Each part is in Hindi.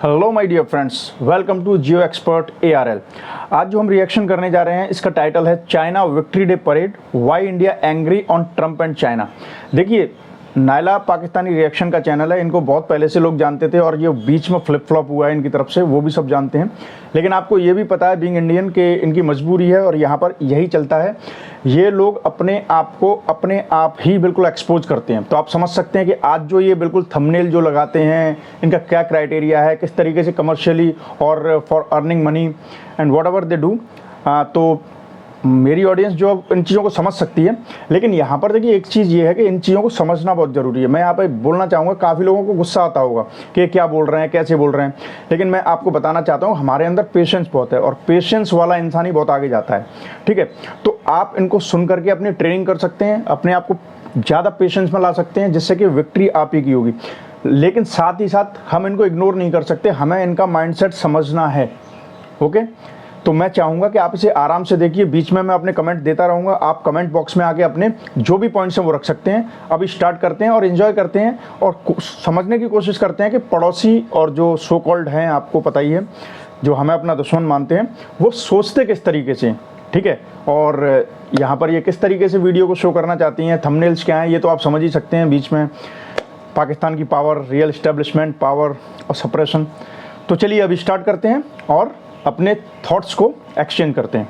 Hello my dear friends, welcome to Jio expert ARL। आज जो हम रिएक्शन करने जा रहे हैं इसका टाइटल है China victory day parade, why India angry on Trump and China. देखिए, नायला पाकिस्तानी रिएक्शन का चैनल है, इनको बहुत पहले से लोग जानते थे और ये बीच में फ्लिप फ्लॉप हुआ है इनकी तरफ से, वो भी सब जानते हैं। लेकिन आपको ये भी पता है बीइंग इंडियन के इनकी मजबूरी है और यहाँ पर यही चलता है। ये लोग अपने आप को अपने आप ही बिल्कुल एक्सपोज करते हैं। तो आप समझ सकते हैं कि आज जो ये बिल्कुल थंबनेल जो लगाते हैं, इनका क्या क्राइटेरिया है, किस तरीके से कमर्शियली और for earning money and what ever they do. तो मेरी ऑडियंस जो इन चीज़ों को समझ सकती है। लेकिन यहाँ पर देखिए, एक चीज़ ये है कि इन चीज़ों को समझना बहुत ज़रूरी है। मैं यहाँ पर बोलना चाहूँगा, काफ़ी लोगों को गुस्सा आता होगा कि क्या बोल रहे हैं, कैसे बोल रहे हैं, लेकिन मैं आपको बताना चाहता हूँ हमारे अंदर पेशेंस बहुत है और पेशेंस वाला इंसान ही बहुत आगे जाता है। ठीक है, तो आप इनको सुन करके अपनी ट्रेनिंग कर सकते हैं, अपने आप को ज़्यादा पेशेंस में ला सकते हैं, जिससे कि विक्ट्री आप ही की होगी। लेकिन साथ ही साथ हम इनको इग्नोर नहीं कर सकते, हमें इनका माइंडसेट समझना है। ओके, तो मैं चाहूँगा कि आप इसे आराम से देखिए। बीच में मैं अपने कमेंट देता रहूँगा, आप कमेंट बॉक्स में आके अपने जो भी पॉइंट्स हैं वो रख सकते हैं। अभी स्टार्ट करते हैं और एंजॉय करते हैं और समझने की कोशिश करते हैं कि पड़ोसी और जो सो कॉल्ड हैं, आपको पता ही है, जो हमें अपना दुश्मन मानते हैं, वो सोचते किस तरीके से। ठीक है, और यहाँ पर ये किस तरीके से वीडियो को शो करना चाहती हैं, थंबनेल्स क्या हैं, ये तो आप समझ ही सकते हैं। बीच में पाकिस्तान की पावर, रियल इस्टेब्लिशमेंट पावर और सप्रेशन। तो चलिए अभी स्टार्ट करते हैं और अपने थॉट्स को एक्सचेंज करते हैं।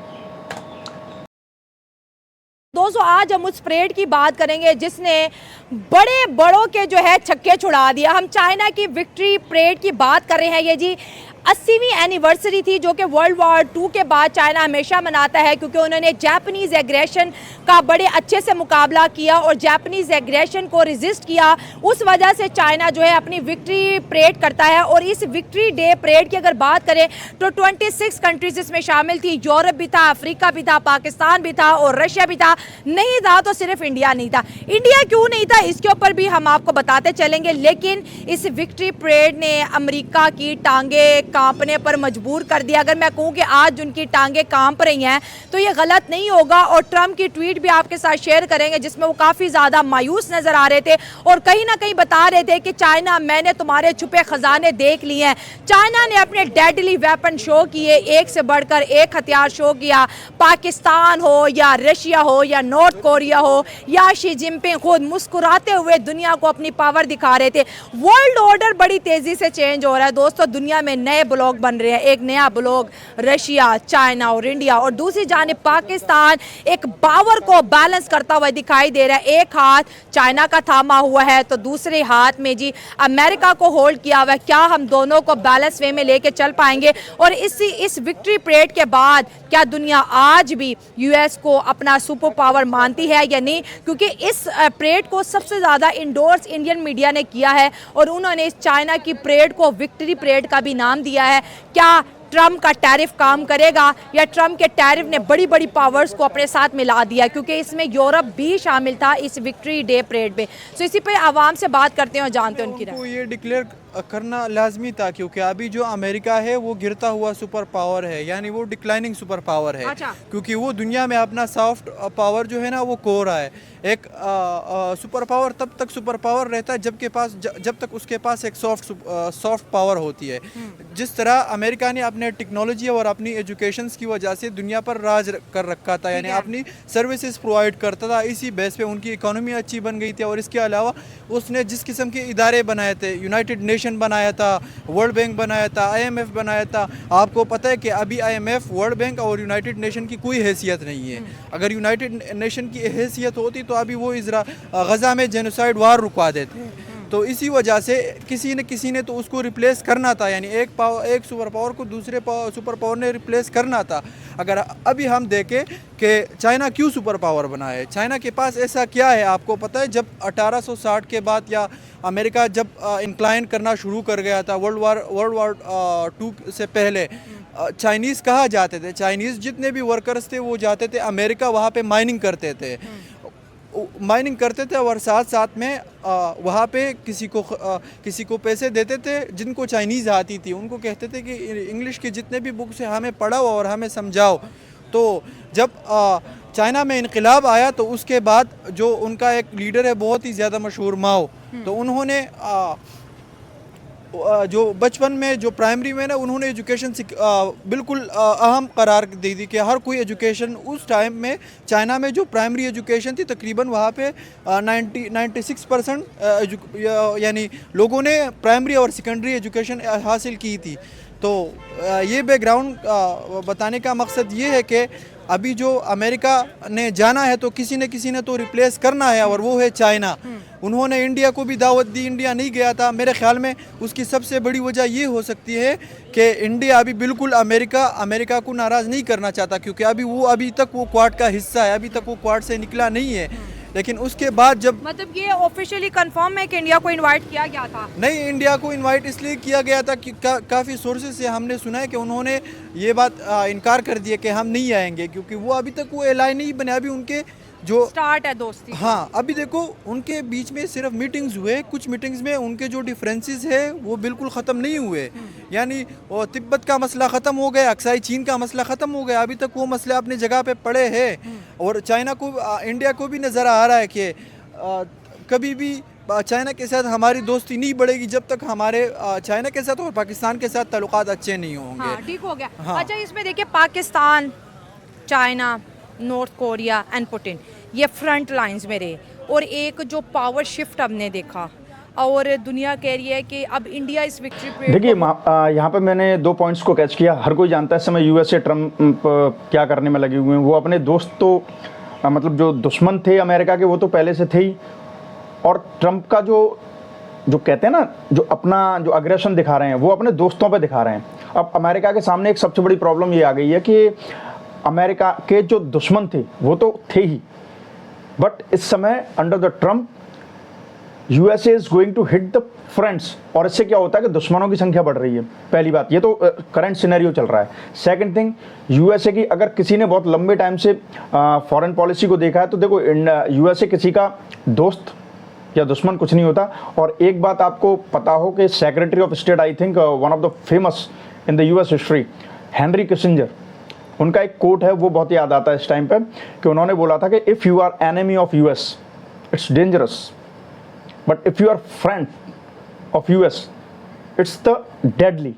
दोस्तों, आज हम उस परेड की बात करेंगे जिसने बड़े बड़ों के जो है छक्के छुड़ा दिया। हम चाइना की विक्ट्री परेड की बात कर रहे हैं। ये जी 80वीं एनिवर्सरी थी, जो कि वर्ल्ड वॉर 2 के बाद चाइना हमेशा मनाता है, क्योंकि उन्होंने जापानीज एग्रेशन का बड़े अच्छे से मुकाबला किया और जापानीज एग्रेशन को रेजिस्ट किया। उस वजह से चाइना जो है अपनी विक्ट्री परेड करता है। और इस विक्ट्री डे परेड की अगर बात करें तो 26 कंट्रीज इसमें शामिल थी। यूरोप भी था, अफ्रीका भी था, पाकिस्तान भी था और रशिया भी था। नहीं था तो सिर्फ इंडिया नहीं था। इंडिया क्यों नहीं था, इसके ऊपर भी हम आपको बताते चलेंगे। लेकिन इस विक्ट्री परेड ने अमेरिका की टांगे कांपने पर मजबूर कर दिया। अगर मैं कहूं कि आज उनकी टांगे कांप रही हैं तो ये गलत नहीं होगा। और ट्रंप की ट्वीट भी आपके साथ शेयर करेंगे, जिसमें वो काफ़ी ज़्यादा मायूस नज़र आ रहे थे और कहीं ना कहीं बता रहे थे कि चाइना, मैंने तुम्हारे छुपे खजाने देख लिए हैं। चाइना ने अपने डेडली वेपन शो किए, एक से बढ़कर एक हथियार शो किया। पाकिस्तान हो या रशिया हो या नॉर्थ कोरिया हो या शी जिनपिंग खुद मुस्कुराते हुए दुनिया को अपनी पावर दिखा रहे थे। वर्ल्ड ऑर्डर बड़ी तेज़ी से चेंज हो रहा है दोस्तों। दुनिया में नए ब्लॉक बन रहे हैं। एक नया ब्लॉक रशिया, चाइना और इंडिया, और दूसरी जानिब पाकिस्तान एक पावर को बैलेंस करता हुआ दिखाई दे रहा है। एक हाथ चाइना का थामा हुआ है तो दूसरे हाथ में जी अमेरिका को होल्ड किया हुआ है। क्या हम दोनों को बैलेंस वे में लेके चल पाएंगे? और इस विक्ट्री परेड के बाद क्या दुनिया आज भी यूएस को अपना सुपर पावर मानती है या नहीं? क्योंकि इस परेड को सबसे ज़्यादा इंडोर्स इंडियन मीडिया ने किया है और उन्होंने इस चाइना की परेड को विक्ट्री परेड का भी नाम दिया है। क्या ट्रंप का टैरिफ काम करेगा या ट्रंप के टैरिफ ने बड़ी बड़ी पावर्स को अपने साथ मिला दिया? क्योंकि इसमें यूरोप भी शामिल था इस विक्ट्री डे परेड में। तो इसी पे आवाम से बात करते हैं और जानते हैं उनकी राय। ये डिक्लेयर करना लाजमी था, क्योंकि अभी जो अमेरिका है वो गिरता हुआ सुपर पावर है, यानी वो डिक्लाइनिंग सुपर पावर है। अच्छा। क्योंकि वो दुनिया में अपना सॉफ्ट पावर जो है ना वो खो रहा है। एक सुपर पावर तब तक सुपर पावर रहता है जब तक उसके पास एक सॉफ्ट पावर होती है। जिस तरह अमेरिका ने अपने टेक्नोलॉजी और अपनी एजुकेशन की वजह से दुनिया पर राज कर रखा था, यानी अपनी सर्विसेज प्रोवाइड करता था। इसी बेस पे उनकी इकोनॉमी अच्छी बन गई थी। और इसके अलावा उसने जिस किस्म के इदारे बनाए थे, यूनाइटेड नेशन बनाया था, वर्ल्ड बैंक बनाया था, IMF बनाया था। आपको पता है कि अभी IMF, वर्ल्ड बैंक और यूनाइटेड नेशन की कोई हैसियत नहीं है। अगर यूनाइटेड नेशन की हैसियत होती तो अभी वो गज़ा में जेनोसाइड वार रुकवा देते। तो इसी वजह से किसी ने तो उसको रिप्लेस करना था, यानी एक सुपर पावर को दूसरे सुपर पावर ने रिप्लेस करना था। अगर अभी हम देखें कि चाइना क्यों सुपर पावर बना है, चाइना के पास ऐसा क्या है? आपको पता है, जब 1860 के बाद या अमेरिका जब इंक्लाइन करना शुरू कर गया था वर्ल्ड वॉर 2 से पहले, चाइनीज़ कहाँ जाते थे? चाइनीज़ जितने भी वर्कर्स थे वो जाते थे अमेरिका, वहाँ पे माइनिंग करते थे और साथ साथ में वहाँ पे किसी को पैसे देते थे जिनको चाइनीज़ आती थी। उनको कहते थे कि इंग्लिश की जितने भी बुक्स हैं हमें पढ़ाओ और हमें समझाओ। तो जब चाइना में इनकलाब आया तो उसके बाद जो उनका एक लीडर है बहुत ही ज़्यादा मशहूर, माओ, तो जो बचपन में जो प्राइमरी में ना उन्होंने एजुकेशन बिल्कुल अहम करार दे दी कि हर कोई एजुकेशन उस टाइम में चाइना में जो प्राइमरी एजुकेशन थी तकरीबन वहाँ पे 96% यानी लोगों ने प्राइमरी और सेकेंडरी एजुकेशन हासिल की थी। तो ये बैकग्राउंड बताने का मकसद ये है कि अभी जो अमेरिका ने जाना है तो किसी ने तो रिप्लेस करना है और वो है चाइना। उन्होंने इंडिया को भी दावत दी, इंडिया नहीं गया था। मेरे ख्याल में उसकी सबसे बड़ी वजह ये हो सकती है कि इंडिया अभी बिल्कुल अमेरिका को नाराज़ नहीं करना चाहता, क्योंकि अभी तक वो क्वाड का हिस्सा है, अभी तक वो क्वाड से निकला नहीं है। लेकिन उसके बाद जब मतलब ये ऑफिशियली कंफर्म है कि इंडिया को इनवाइट किया गया था? नहीं, इंडिया को इनवाइट इसलिए किया गया था कि काफ़ी सोर्सेज से हमने सुना है कि उन्होंने ये बात इनकार कर दिया कि हम नहीं आएंगे, क्योंकि वो अभी तक वो एलाई नहीं बने। अभी उनके जो स्टार्ट है दोस्ती। हाँ, अभी देखो उनके बीच में सिर्फ मीटिंग्स हुए, कुछ मीटिंग्स में उनके जो डिफरेंसेस है वो बिल्कुल ख़त्म नहीं हुए। यानी वो तिब्बत का मसला ख़त्म हो गया, अक्साई चीन का मसला ख़त्म हो गया, अभी तक वो मसले अपनी जगह पे पड़े हैं। और चाइना को, इंडिया को भी नज़र आ रहा है कि कभी भी चाइना के साथ हमारी दोस्ती नहीं बढ़ेगी जब तक हमारे चाइना के साथ और पाकिस्तान के साथ ताल्लुकात अच्छे नहीं होंगे। हाँ, ठीक हो गया। हाँ। अच्छा, इसमें देखिए Pakistan, China, north Korea and Putin, ये फ्रंट लाइंस में रहे, और एक जो पावर शिफ्ट हमने देखा और दुनिया कह रही है कि अब इंडिया इस विक्ट्री पे। देखिए यहाँ पे मैंने 2 पॉइंट्स को कैच किया। हर कोई जानता है इस समय यूएसए ट्रम्प क्या करने में लगे हुए हैं। वो अपने दोस्त तो मतलब जो दुश्मन थे अमेरिका के वो तो पहले से थे ही, और ट्रम्प का जो कहते हैं ना, जो अपना जो अग्रेशन दिखा रहे हैं वो अपने दोस्तों पे दिखा रहे हैं। अब अमेरिका के सामने एक सबसे बड़ी प्रॉब्लम ये आ गई है कि अमेरिका के जो दुश्मन थे वो तो थे ही, बट इस समय under the Trump USA is going to hit the friends, और इससे क्या होता है कि दुश्मनों की संख्या बढ़ रही है। पहली बात ये तो करंट सिनेरियो चल रहा है। सेकंड थिंग, यूएसए की अगर किसी ने बहुत लंबे टाइम से फॉरेन पॉलिसी को देखा है तो देखो यूएसए किसी का दोस्त या दुश्मन कुछ नहीं होता। और एक बात आपको पता हो कि secretary of state, I think one of the famous in the US history, Henry Kissinger, उनका एक कोट है वो बहुत याद आता है इस टाइम पे, कि उन्होंने बोला था कि if you are enemy of US it's dangerous, but if you are friend of US it's the deadly.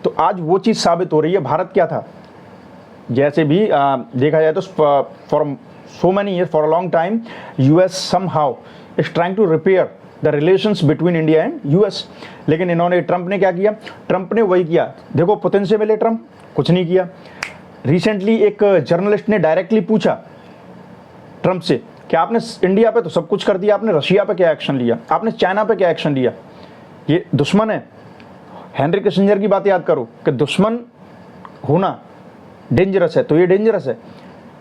तो आज वो चीज़ साबित हो रही है। भारत क्या था, जैसे भी देखा जाए तो for so many year, for a long time, US somehow is trying to repair the relations between India and US. लेकिन इन्होंने, ट्रंप ने क्या किया? ट्रंप ने वही किया। देखो पुतिन से मिले ट्रंप, कुछ नहीं किया। रिसेंटली एक जर्नलिस्ट ने डायरेक्टली पूछा ट्रंप से कि आपने इंडिया पे तो सब कुछ कर दिया, आपने रशिया पे क्या एक्शन लिया, आपने चाइना पे क्या एक्शन लिया? ये दुश्मन है। हेनरी किसिंजर की बात याद करो कि दुश्मन होना डेंजरस है, तो ये डेंजरस है,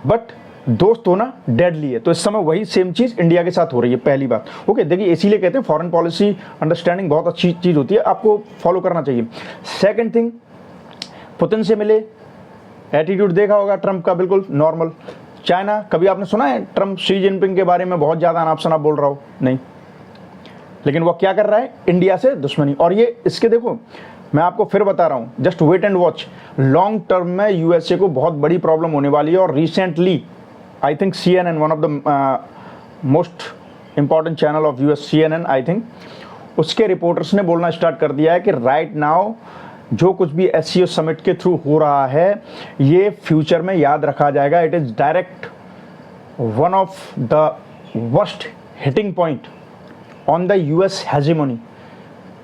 बट दोस्त होना डेडली है। तो इस समय वही सेम चीज़ इंडिया के साथ हो रही है। पहली बात, ओके, देखिए इसीलिए कहते हैं फॉरेन पॉलिसी अंडरस्टैंडिंग बहुत अच्छी चीज़ होती है, आपको फॉलो करना चाहिए। सेकंड थिंग, पुतिन से मिले, एटीट्यूड देखा होगा ट्रंप का बिल्कुल नॉर्मल। चाइना, कभी आपने सुना है ट्रंप शी जिनपिंग के बारे में बहुत ज़्यादा अनाप शनाप बोल रहा हो? नहीं। लेकिन वो क्या कर रहा है? इंडिया से दुश्मनी। और ये इसके देखो, मैं आपको फिर बता रहा हूँ, just wait and watch. Long term में यूएसए को बहुत बड़ी प्रॉब्लम होने वाली है। और recently I think CNN, one of the most important channel of US, CNN I think, उसके रिपोर्टर्स ने बोलना स्टार्ट कर दिया है कि राइट नाउ जो कुछ भी SCO समिट के थ्रू हो रहा है ये फ्यूचर में याद रखा जाएगा। It is direct one of the worst hitting point on the US hegemony,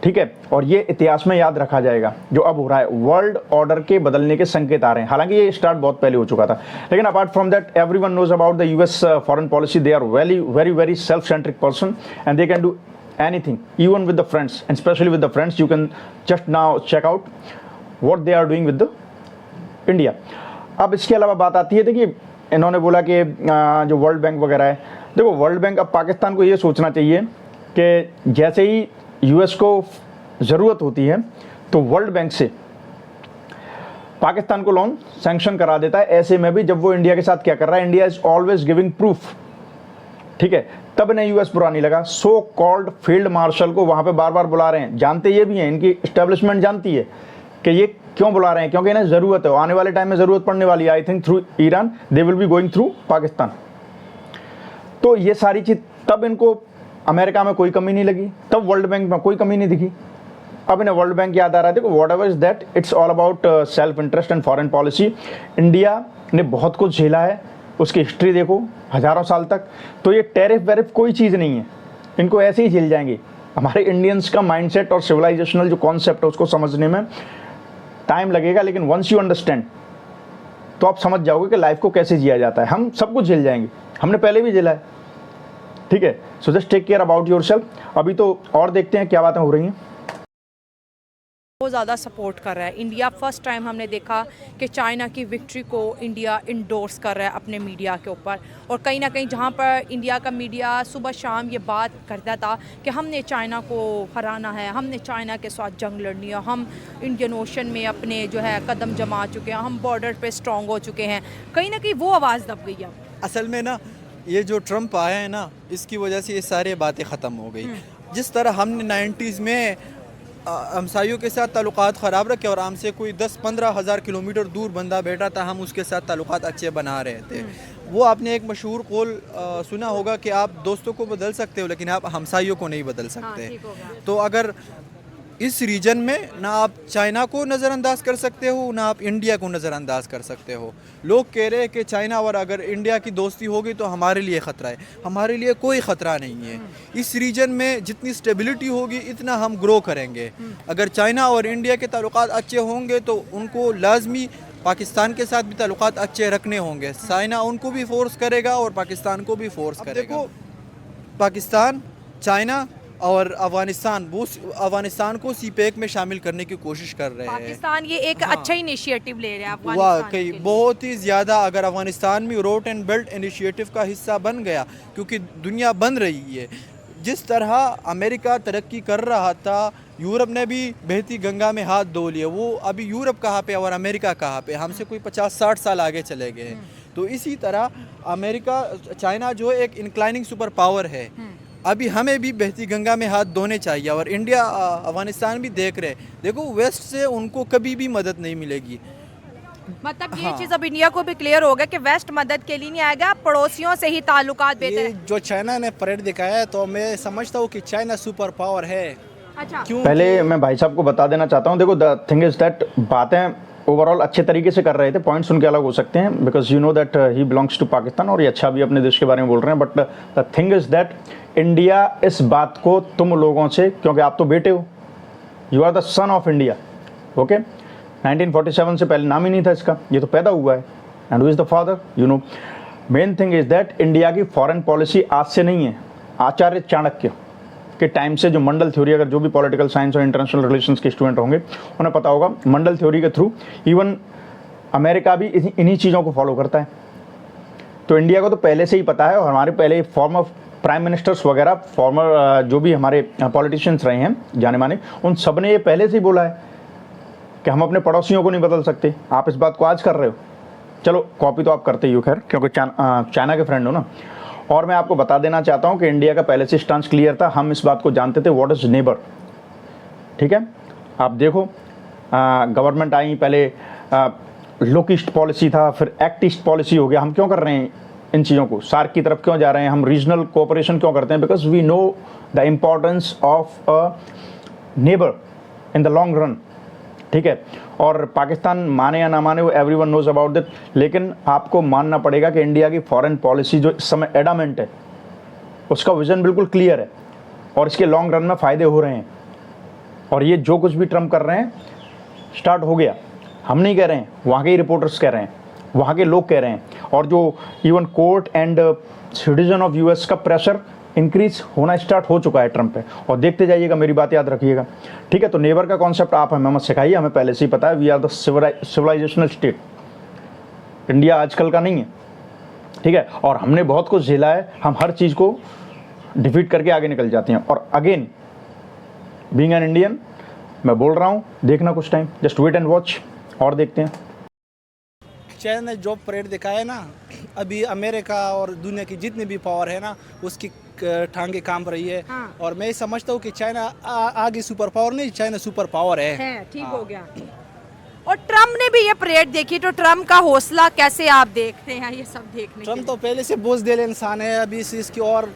ठीक है। और ये इतिहास में याद रखा जाएगा जो अब हो रहा है। वर्ल्ड ऑर्डर के बदलने के संकेत आ रहे हैं। हालांकि ये स्टार्ट बहुत पहले हो चुका था, लेकिन apart from that everyone knows about the US foreign policy. They are very very very self centric person and they can do anything, even with the friends, and especially with the friends. You can just now check out what they are doing with the India. अब इसके अलावा बात आती है, देखिए इन्होंने बोला कि जो वर्ल्ड बैंक वगैरह है, देखो वर्ल्ड बैंक, अब पाकिस्तान को ये सोचना चाहिए कि जैसे ही US को ज़रूरत होती है तो वर्ल्ड बैंक से पाकिस्तान को लोन सैंक्शन करा देता है। ऐसे में भी जब वो इंडिया के साथ क्या कर रहा है, India is always giving proof, ठीक है। तब इन्हें US बुरा नहीं लगा। सो कॉल्ड फील्ड मार्शल को वहाँ पे बार बार बुला रहे हैं। जानते ये भी हैं, इनकी इस्टेब्लिशमेंट जानती है कि ये क्यों बुला रहे हैं, क्योंकि इन्हें ज़रूरत है। आने वाले टाइम में ज़रूरत पड़ने वाली है। I think through Iran they will be going through Pakistan. तो ये सारी चीज़, तब इनको अमेरिका में कोई कमी नहीं लगी, तब वर्ल्ड बैंक में कोई कमी नहीं दिखी। अब इन्हें वर्ल्ड बैंक याद आ रहा है। देखो what ever is that, it's all about self interest and foreign policy. India ने बहुत कुछ झेला है, उसकी हिस्ट्री देखो हज़ारों साल तक। तो ये टैरिफ वैरिफ कोई चीज़ नहीं है, इनको ऐसे ही झेल जाएंगे। हमारे इंडियंस का माइंडसेट और सिविलाइजेशनल जो कॉन्सेप्ट है उसको समझने में टाइम लगेगा, लेकिन वंस यू अंडरस्टैंड तो आप समझ जाओगे कि लाइफ को कैसे जिया जाता है। हम सब कुछ झेल जाएंगे, हमने पहले भी झेला है, ठीक है। So just take care about yourself. अभी तो और देखते हैं क्या बातें हो रही हैं। बहुत ज़्यादा सपोर्ट कर रहा है इंडिया। फर्स्ट टाइम हमने देखा कि चाइना की विक्ट्री को इंडिया इंडोर्स कर रहा है अपने मीडिया के ऊपर। और कहीं ना कहीं जहाँ पर इंडिया का मीडिया सुबह शाम ये बात करता था कि हमने चाइना को हराना है, हमने चाइना के साथ जंग लड़नी है, हम इंडियन ओशन में अपने जो है कदम जमा चुके हैं, हम बॉर्डर पे स्ट्रॉन्ग हो चुके हैं, कहीं ना कहीं वो आवाज़ दब गई है। असल में ना ये जो ट्रम्प आया है ना, इसकी वजह से ये सारी बातें ख़त्म हो गई। जिस तरह हमने 90s में हमसायों के साथ ताल्लुकात ख़राब रखे और हमसे कोई 10-15 हज़ार किलोमीटर दूर बंदा बैठा था, हम उसके साथ ताल्लुकात अच्छे बना रहे थे। वो आपने एक मशहूर कौल सुना होगा कि आप दोस्तों को बदल सकते हो लेकिन आप हमसायों को नहीं बदल सकते। तो अगर इस रीजन में ना आप चाइना को नज़रअंदाज कर सकते हो, ना आप इंडिया को नज़रअंदाज कर सकते हो। लोग कह रहे हैं कि चाइना और अगर इंडिया की दोस्ती होगी तो हमारे लिए ख़तरा है। हमारे लिए कोई ख़तरा नहीं है। इस रीजन में जितनी स्टेबिलिटी होगी इतना हम ग्रो करेंगे। अगर चाइना और इंडिया के ताल्लुकात अच्छे होंगे तो उनको लाजमी पाकिस्तान के साथ भी ताल्लुकात अच्छे रखने होंगे। चाइना उनको भी फोर्स करेगा और पाकिस्तान को भी फोर्स करेगा। देखो पाकिस्तान, चाइना और अफगानिस्तान, वो अफगानिस्तान को सीपेक में शामिल करने की कोशिश कर रहे हैं। पाकिस्तान ये एक अच्छा इनिशिएटिव ले रहा है अफगानिस्तान वाकई बहुत ही ज़्यादा। अगर अफगानिस्तान भी रोड एंड बेल्ट इनिशिएटिव का हिस्सा बन गया, क्योंकि दुनिया बन रही है, जिस तरह अमेरिका तरक्की कर रहा था, यूरोप ने भी बहती गंगा में हाथ धो लिए। वो अभी यूरोप कहाँ पे और अमेरिका कहाँ पे, हमसे कोई 50-60 साल आगे चले गए। तो इसी तरह अमेरिका, चाइना जो है एक इंक्लाइनिंग सुपर पावर है। अभी हमें भी बहती गंगा में हाथ धोने चाहिए। और इंडिया, अफगानिस्तान भी देख रहे। देखो वेस्ट से उनको कभी भी मदद नहीं मिलेगी। मतलब ये चीज़ अब इंडिया को भी क्लियर हो गया कि वेस्ट मदद के लिए नहीं आएगा, पड़ोसियों से ही ताल्लुकात बेहतर है। जो चाइना ने परेड दिखाया है तो मैं समझता हूँ कि चाइना सुपर पावर है। अच्छा, क्यों? पहले मैं भाई साहब को बता देना चाहता हूँ, देखो द थिंग इज दैट बातें ओवरऑल अच्छे तरीके से कर रहे थे, पॉइंट्स उनके अलग हो सकते हैं because you know that he belongs to Pakistan और ये अच्छा भी अपने देश के बारे में बोल रहे हैं। But the thing is that India इस बात को तुम लोगों से, क्योंकि आप तो बेटे हो, you are the son of India, okay. 1947 से पहले नाम ही नहीं था इसका, ये तो पैदा हुआ है। And who is the father, you know. Main thing is that India की फॉरेन पॉलिसी आज से नहीं है, आचार्य चाणक्य के टाइम से, जो मंडल थ्योरी, अगर जो भी पॉलिटिकल साइंस और इंटरनेशनल रिलेशंस के स्टूडेंट होंगे उन्हें पता होगा, मंडल थ्योरी के थ्रू इवन अमेरिका भी इन्हीं चीज़ों को फॉलो करता है। तो इंडिया को तो पहले से ही पता है, और हमारे पहले फॉर्मर प्राइम मिनिस्टर्स वगैरह, फॉर्मर जो भी हमारे पॉलिटिशियंस रहे हैं जाने माने, उन सब ने ये पहले से ही बोला है कि हम अपने पड़ोसियों को नहीं बदल सकते। आप इस बात को आज कर रहे हो, चलो कॉपी तो आप करते ही हो खैर, क्योंकि चाइना के फ्रेंड हो ना। और मैं आपको बता देना चाहता हूँ कि इंडिया का पहले से स्टांस क्लियर था, हम इस बात को जानते थे व्हाट इज़ नेबर, ठीक है। आप देखो गवर्नमेंट आई, पहले लुक ईस्ट पॉलिसी था, फिर एक्ट ईस्ट पॉलिसी हो गया। हम क्यों कर रहे हैं इन चीज़ों को, सार्क की तरफ क्यों जा रहे हैं, हम रीजनल कोऑपरेशन क्यों करते हैं, because we know the importance of a neighbour in the long run, ठीक है। और पाकिस्तान माने या ना माने, वो एवरीवन नोज अबाउट दैट, लेकिन आपको मानना पड़ेगा कि इंडिया की फॉरेन पॉलिसी जो इस समय एडामेंट है, उसका विजन बिल्कुल क्लियर है और इसके लॉन्ग रन में फ़ायदे हो रहे हैं। और ये जो कुछ भी ट्रम्प कर रहे हैं स्टार्ट हो गया, हम नहीं कह रहे हैं, वहाँ के ही रिपोर्टर्स कह रहे हैं, वहाँ के लोग कह रहे हैं। और जो even court and citizen of US का प्रेशर इंक्रीज होना स्टार्ट हो चुका है ट्रम्प पे। और देखते जाइएगा, मेरी बात याद रखिएगा, ठीक है। तो नेबर का कॉन्सेप्ट आप हमें मत सिखाइए, हमें पहले से ही पता है, we are the civilisational state. India आजकल का नहीं है, ठीक है। और हमने बहुत कुछ झेला है, हम हर चीज़ को डिफीट करके आगे निकल जाते हैं। और अगेन बीइंग एन इंडियन, मैं बोल रहा हूँ, देखना कुछ time, just wait and watch, और देखते हैं। चाइना ने जो परेड दिखाया है ना, अभी अमेरिका और दुनिया की जितनी भी पावर है ना, उसकी टांगे कांप रही है। हाँ। और मैं समझता हूँ कि चाइना आगे सुपर पावर नहीं, चाइना सुपर पावर है। ठीक हो गया। और ट्रम्प ने भी ये परेड देखी, तो ट्रम्प का हौसला कैसे आप देखते हैं ये सब देखने ट्रम्प तो पहले से बोझ दिल इंसान है, अभी इसकी और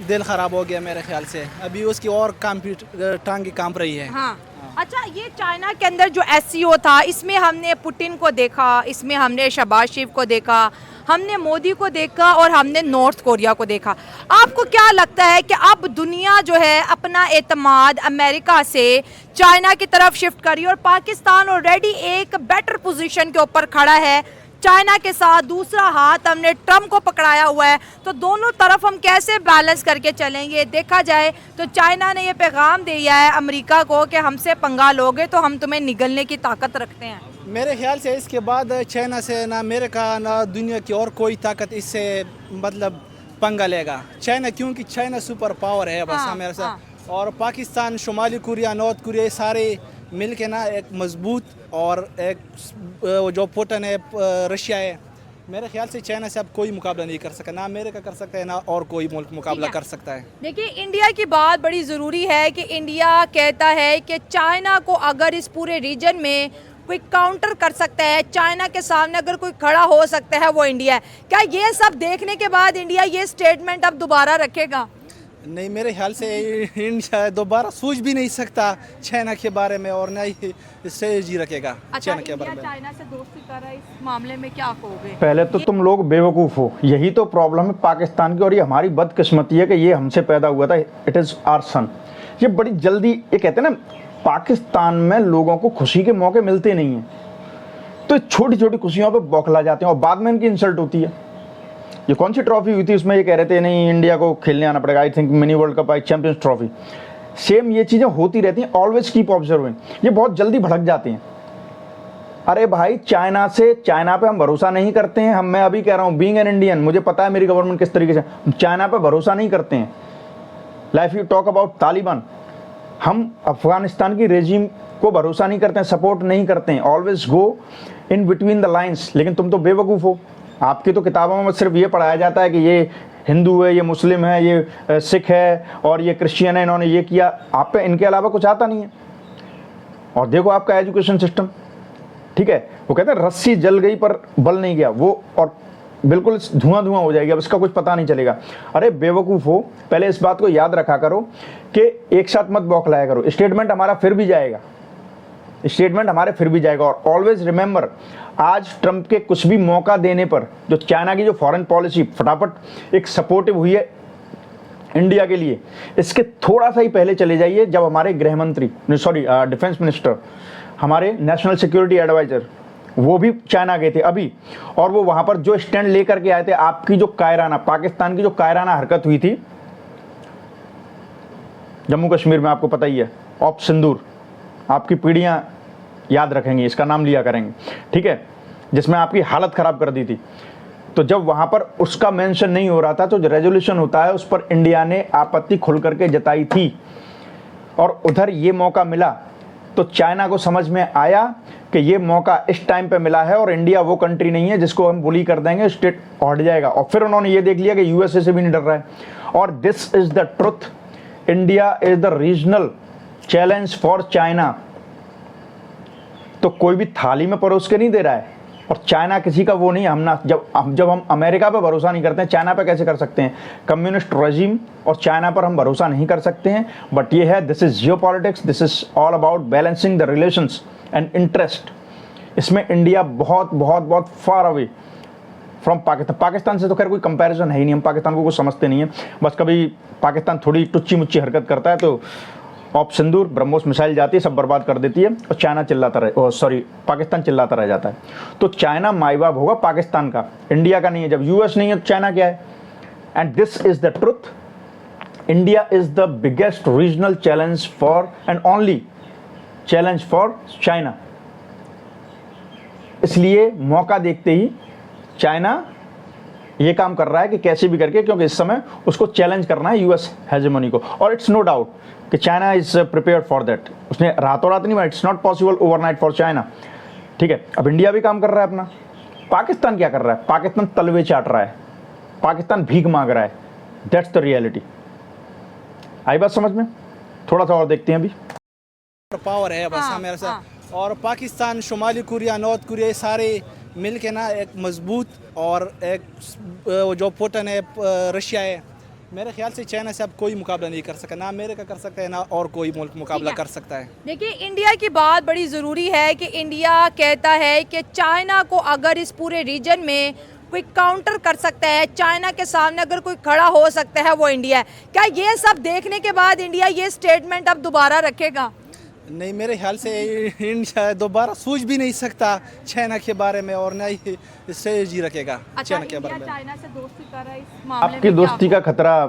दिल खराब हो गया मेरे ख्याल से। अभी उसकी और टांगे कांप रही है। हाँ, अच्छा, ये चाइना के अंदर जो एससीओ था, इसमें हमने पुतिन को देखा, इसमें हमने शहबाज शरीफ को देखा, हमने मोदी को देखा और हमने नॉर्थ कोरिया को देखा। आपको क्या लगता है कि अब दुनिया जो है अपना एतमाद अमेरिका से चाइना की तरफ शिफ्ट करी और पाकिस्तान ऑलरेडी एक बेटर पोजीशन के ऊपर खड़ा है चाइना के साथ, दूसरा हाथ हमने ट्रम्प को पकड़ाया हुआ है, तो दोनों तरफ हम कैसे बैलेंस करके चलेंगे? देखा जाए तो चाइना ने ये पैगाम दिया है अमेरिका को कि हमसे पंगा लोगे तो हम तुम्हें निगलने की ताकत रखते हैं। मेरे ख्याल से इसके बाद चाइना से ना अमेरिका ना दुनिया की और कोई ताकत इससे मतलब पंगा लेगा। चाइना क्योंकि चाइना सुपर पावर है बस हाँ, हमारे साथ। और पाकिस्तान, शुमाली कोरिया, नॉर्थ कोरिया सारे मिल के ना एक मजबूत और एक जो पुतिन है रशिया है, मेरे ख्याल से चाइना से अब कोई मुकाबला नहीं कर सकता, ना अमेरिका कर सकता है ना और कोई मुल्क मुकाबला कर सकता है। देखिए, इंडिया की बात बड़ी ज़रूरी है कि इंडिया कहता है कि चाइना को अगर इस पूरे रीजन में कोई काउंटर कर सकता है, चाइना के सामने अगर कोई खड़ा हो सकता है, वो इंडिया है। क्या ये सब देखने के बाद इंडिया ये स्टेटमेंट अब दोबारा रखेगा? नहीं, मेरे ख्याल से इंडिया दोबारा सोच भी नहीं सकता चाइना के बारे में और ना ही स्ट्रेटजी रखेगा। अच्छा, चाइना के बारे इंडिया में चाइना से दोस्ती कर रहा है, इस मामले में क्या कहोगे? पहले तो तुम लोग बेवकूफ़ हो, यही तो प्रॉब्लम है पाकिस्तान की, और ये हमारी बदकिस्मती है कि ये हमसे पैदा हुआ था। इट इज़ आवर सन। ये बड़ी जल्दी, ये कहते हैं ना, पाकिस्तान में लोगों को खुशी के मौके मिलते नहीं हैं, तो छोटी छोटी खुशियों पे बौखला जाते हैं और बाद में इनकी इंसल्ट होती है। ये कौन सी ट्रॉफी हुई थी, उसमें ये कह रहे थे नहीं इंडिया को खेलने आना पड़ेगा, I think mini world cup, I champions trophy. Same ये चीज़ें होती रहती हैं, ऑलवेज कीप ऑब्जर्विंग। ये बहुत जल्दी भड़क जाते हैं। अरे भाई, चाइना पे हम भरोसा नहीं करते हैं। मैं अभी कह रहा हूँ, बीइंग एन इंडियन, मुझे पता है मेरी गवर्नमेंट किस तरीके से, चाइना पे भरोसा नहीं करते हैं। Life you talk about Taliban, हम अफगानिस्तान की रेजिम को भरोसा नहीं करते हैं, सपोर्ट नहीं करते हैं, always go in between the lines. लेकिन तुम तो बेवकूफ़ हो, आपकी तो किताबों में सिर्फ ये पढ़ाया जाता है कि ये हिंदू है, ये मुस्लिम है, ये सिख है और ये क्रिश्चियन है, इन्होंने ये किया। आप पे इनके अलावा कुछ आता नहीं है। और देखो आपका एजुकेशन सिस्टम, ठीक है, वो कहते हैं रस्सी जल गई पर बल नहीं गया, वो और बिल्कुल धुआं धुआं हो जाएगी, अब इसका कुछ पता नहीं चलेगा। अरे बेवकूफ़ हो, पहले इस बात को याद रखा करो कि एक साथ मत बौखलाया करो। स्टेटमेंट हमारा फिर भी जाएगा, स्टेटमेंट हमारे फिर भी जाएगा। और ऑलवेज रिमेंबर, आज ट्रंप के कुछ भी मौका देने पर जो चाइना की जो फॉरेन पॉलिसी फटाफट एक सपोर्टिव हुई है इंडिया के लिए, इसके थोड़ा सा ही पहले चले जाइए जब हमारे गृह मंत्री, सॉरी डिफेंस मिनिस्टर, हमारे नेशनल सिक्योरिटी एडवाइजर, वो भी चाइना गए थे अभी, और वो वहाँ पर जो स्टैंड लेकर के आए थे, आपकी जो कायराना, पाकिस्तान की जो कायराना हरकत हुई थी जम्मू कश्मीर में, आपको पता ही है, ऑप सिंदूर, आपकी पीढ़ियाँ याद रखेंगी, इसका नाम लिया करेंगे, ठीक है, जिसमें आपकी हालत ख़राब कर दी थी। तो जब वहाँ पर उसका मेंशन नहीं हो रहा था, तो जो रेजोल्यूशन होता है उस पर इंडिया ने आपत्ति खुल करके जताई थी, और उधर ये मौका मिला तो चाइना को समझ में आया कि ये मौका इस टाइम पे मिला है और इंडिया वो कंट्री नहीं है जिसको हम बुली कर देंगे, स्टेट हट जाएगा। और फिर उन्होंने ये देख लिया कि यूएसए से भी नहीं डर रहा है। और this is the truth, India is the regional challenge for China. तो कोई भी थाली में परोस के नहीं दे रहा है, और चाइना किसी का वो नहीं है। जब हम अमेरिका पे भरोसा नहीं करते हैं, चाइना पे कैसे कर सकते हैं? कम्युनिस्ट रेजिम और चाइना पर हम भरोसा नहीं कर सकते हैं। बट ये है, this is geopolitics, this is all about balancing the relations and interest. इसमें इंडिया बहुत बहुत बहुत फार अवे फ्रॉम पाकिस्तान से तो खैर कोई कंपैरिजन है ही नहीं, हम पाकिस्तान को कुछ समझते नहीं है। बस कभी पाकिस्तान थोड़ी टुच्ची मुच्ची हरकत करता है तो ऑप सिंदूर, ब्रह्मोस मिसाइल जाती है, सब बर्बाद कर देती है, और चाइना चिल्लाता रहे, पाकिस्तान चिल्लाता रह जाता है। तो चाइना माई बाप होगा पाकिस्तान का, इंडिया का नहीं है। जब यूएस नहीं है तो चाइना क्या है? And this is the truth, India is the biggest regional challenge for and only challenge for China. इसलिए मौका देखते ही चाइना ये काम कर रहा है कि कैसे भी करके, क्योंकि इस समय उसको चैलेंज करना है यूएस हेजेमनी को। और इट्स नो डाउट कि China is prepared for that. उसने रातों रात नहीं, it's not possible overnight for China, ठीक है। अब इंडिया भी काम कर रहा है अपना। पाकिस्तान क्या कर रहा है? पाकिस्तान तलवे चाट रहा है, पाकिस्तान भीख मांग रहा है। That's the reality. आई बात समझ में? थोड़ा सा और देखते हैं अभी। पावर है बस हमारे साथ। और पाकिस्तान, शुमाली कोरिया, नॉर्थ कोरिया, ये सारे मिल के ना एक मजबूत और एक जो पुतिन है रशिया है, मेरे ख्याल से चाइना से अब कोई मुकाबला नहीं कर सकता, ना अमेरिका कर सकता है ना और कोई मुल्क मुकाबला ठीक है। कर सकता है। देखिए, इंडिया की बात बड़ी ज़रूरी है कि इंडिया कहता है कि चाइना को अगर इस पूरे रीजन में कोई काउंटर कर सकता है, चाइना के सामने अगर कोई खड़ा हो सकता है वो इंडिया है। क्या ये सब देखने के बाद इंडिया ये स्टेटमेंट अब दोबारा रखेगा? नहीं, मेरे ख्याल से इंडिया दोबारा सोच भी नहीं सकता चाइना के बारे में और ना ही स्ट्रेटजी रखेगा अच्छा, चाइना के इंडिया बारे में। चाइना से दोस्ती कर रहा है इस मामले आपकी में क्या दोस्ती का खतरा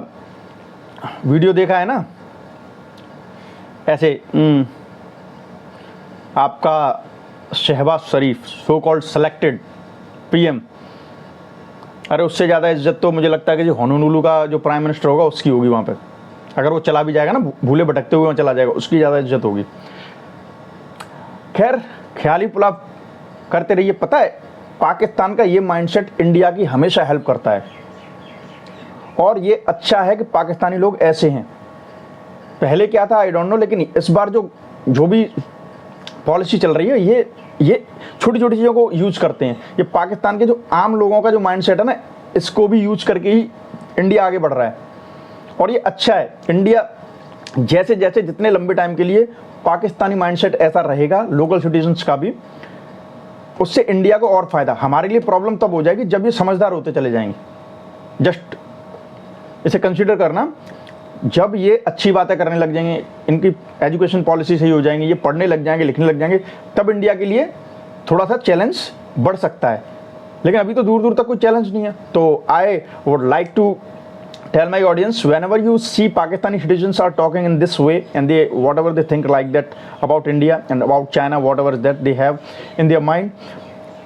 वीडियो देखा है ना, ऐसे आपका शहबाज शरीफ सो कॉल्ड सेलेक्टेड पीएम, अरे उससे ज़्यादा इज्जत तो मुझे लगता है कि जो होनोलुलु का जो प्राइम मिनिस्टर होगा उसकी होगी वहाँ पे। अगर वो चला भी जाएगा ना, भूले भटकते हुए वहाँ चला जाएगा, उसकी ज़्यादा इज्जत होगी। खैर, ख्याली पुलाव करते रहिए। पता है, पाकिस्तान का ये माइंडसेट इंडिया की हमेशा हेल्प करता है और ये अच्छा है कि पाकिस्तानी लोग ऐसे हैं। पहले क्या था आई डोंट नो, लेकिन इस बार जो भी पॉलिसी चल रही है ये छोटी छोटी चीज़ों को यूज करते हैं। ये पाकिस्तान के जो आम लोगों का जो माइंडसेट है ना, इसको भी यूज करके ही इंडिया आगे बढ़ रहा है और ये अच्छा है। इंडिया जैसे जैसे जितने लंबे टाइम के लिए पाकिस्तानी माइंडसेट ऐसा रहेगा, लोकल सिटीजन्स का भी, उससे इंडिया को और फायदा। हमारे लिए प्रॉब्लम तब हो जाएगी जब ये समझदार होते चले जाएंगे। जस्ट इसे कंसीडर करना, जब ये अच्छी बातें करने लग जाएंगे, इनकी एजुकेशन पॉलिसी सही हो जाएंगी, ये पढ़ने लग जाएंगे, लिखने लग जाएंगे, तब इंडिया के लिए थोड़ा सा चैलेंज बढ़ सकता है। लेकिन अभी तो दूर दूर तक कोई चैलेंज नहीं है। तो I would like to tell my audience, whenever you see Pakistani citizens are talking in this way and they whatever they think like that about India and about China, whatever that they have in their mind,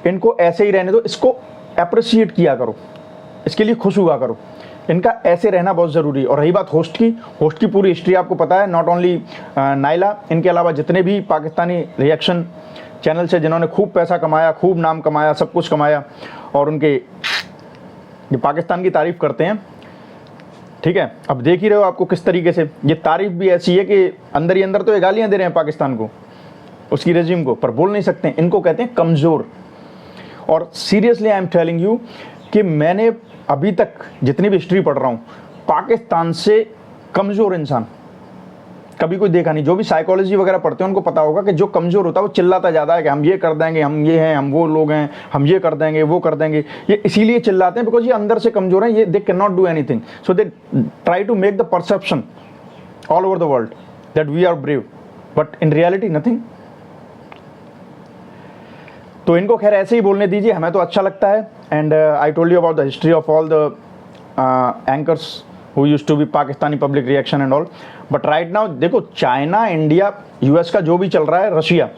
इनको ऐसे ही रहने दो, इसको अप्रिशिएट किया करो, इसके लिए खुश हुआ करो। इनका ऐसे रहना बहुत ज़रूरी है। और रही बात होस्ट की पूरी हिस्ट्री आपको पता है, नॉट ओनली नाइला, इनके अलावा जितने भी पाकिस्तानी रिएक्शन चैनल से जिन्होंने खूब पैसा कमाया, खूब नाम कमाया, सब कुछ कमाया और उनके जो पाकिस्तान की तारीफ़ करते हैं, ठीक है, अब देख ही रहे हो आपको किस तरीके से ये तारीफ भी ऐसी है कि अंदर ही अंदर तो ये गालियां दे रहे हैं पाकिस्तान को, उसकी रेजिम को, पर बोल नहीं सकते। इनको कहते हैं कमज़ोर। और seriously I am telling you कि मैंने अभी तक जितनी भी हिस्ट्री पढ़ रहा हूँ, पाकिस्तान से कमज़ोर इंसान कभी कोई देखा नहीं। जो भी साइकोलॉजी वगैरह पढ़ते हैं उनको पता होगा कि जो कमज़ोर होता है वो चिल्लाता ज़्यादा है कि हम ये कर देंगे, हम ये हैं, हम वो लोग हैं, हम ये कर देंगे, वो कर देंगे। ये इसीलिए चिल्लाते हैं बिकॉज ये अंदर से कमज़ोर हैं, ये they can not do anything, so they try to make the perception all over the world that we are brave, but in reality nothing. तो इनको खैर ऐसे ही बोलने दीजिए, हमें तो अच्छा लगता है। And I told you about the history of all the anchors who used to be Pakistani public reaction and all, but right now देखो, चाइना, इंडिया, यूएस का जो भी चल रहा है, Russia,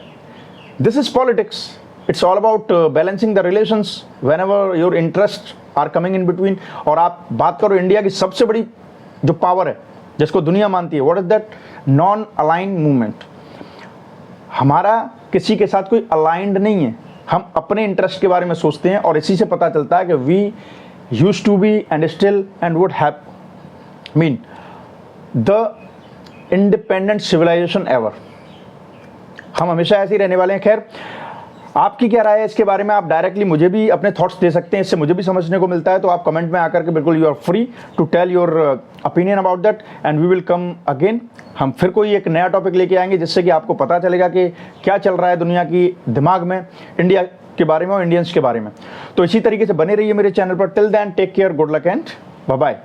this is politics. It's all about balancing the relations whenever your interests are coming in between. और आप बात करो इंडिया की सबसे बड़ी जो पावर है जिसको दुनिया मानती है, what is that? Non aligned movement. हमारा किसी के साथ कोई अलाइंड नहीं है, हम अपने इंटरेस्ट के बारे में सोचते हैं और इसी से पता चलता है कि we used to be and still and would have mean the independent civilization ever। हम हमेशा ऐसे ही रहने वाले हैं। खैर, आपकी क्या राय है इसके बारे में? आप डायरेक्टली मुझे भी अपने थॉट्स दे सकते हैं, इससे मुझे भी समझने को मिलता है। तो आप कमेंट में आकर के बिल्कुल you are free to tell your opinion about that and we will come again. हम फिर कोई एक नया टॉपिक लेके आएंगे जिससे कि आपको पता चलेगा कि क्या चल रहा है दुनिया की दिमाग में, इंडिया के बारे में और इंडियंस के बारे में। तो इसी तरीके से बने रहिए मेरे चैनल पर। Till then take care, good luck and bye bye.